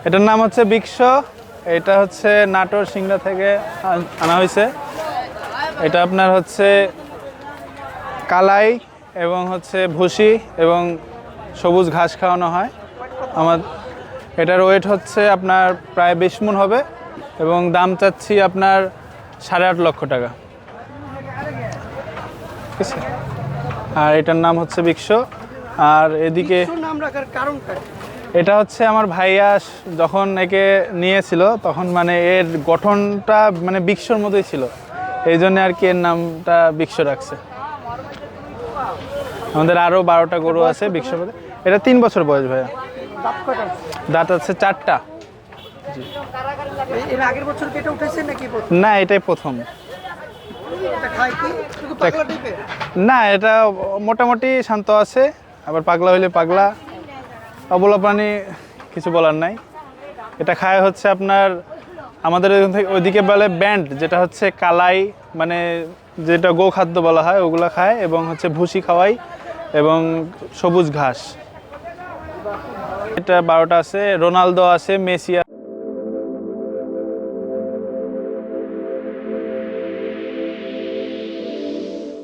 এটার নাম হচ্ছে বিক্ষ। এটা হচ্ছে নাটোর সিংড়া থেকে আনা হয়েছে। এটা আপনার হচ্ছে কালাই এবং হচ্ছে ভুসি এবং সবুজ ঘাস খাওয়ানো হয়। আমার এটার ওয়েট হচ্ছে আপনার প্রায় 20 মণ হবে এবং দাম চাচ্ছি আপনার 8.5 লক্ষ টাকা। ঠিক আছে, আর এটার নাম হচ্ছে বিক্ষ। আর এদিকে নাম রাখার কারণটা এটা হচ্ছে আমার ভাইয়া যখন একে নিয়েছিল তখন মানে এর গঠনটা মানে বিক্ষর মতোই ছিল, এই জন্য আর কি এর নামটা বিক্ষ রাখছে। আমাদের আরও 12টা গরু আছে বিক্ষ মধ্যে। এটা 3 বছর বয়স ভাইয়া। দাঁত কয়টা? দাঁত আছে 4টা। এর আগের বছর কেটে উঠেছে নাকি? না, এটাই প্রথম। এটা খায় কি? শুধু পাগলা টাইপের? না, এটা মোটামুটি শান্ত আছে, আবার পাগলা হইলে পাগলা। অবলা প্রাণী, কিছু বলার নাই। এটা খায় হচ্ছে আপনার আমাদের ওইদিকে বলে ব্যান্ড, যেটা হচ্ছে কালাই, মানে যেটা গোখাদ্য বলা হয় ওগুলো খায়, এবং হচ্ছে ভুসি খাওয়াই এবং সবুজ ঘাস। এটা 12টা আছে, রোনালদো আছে, মেসি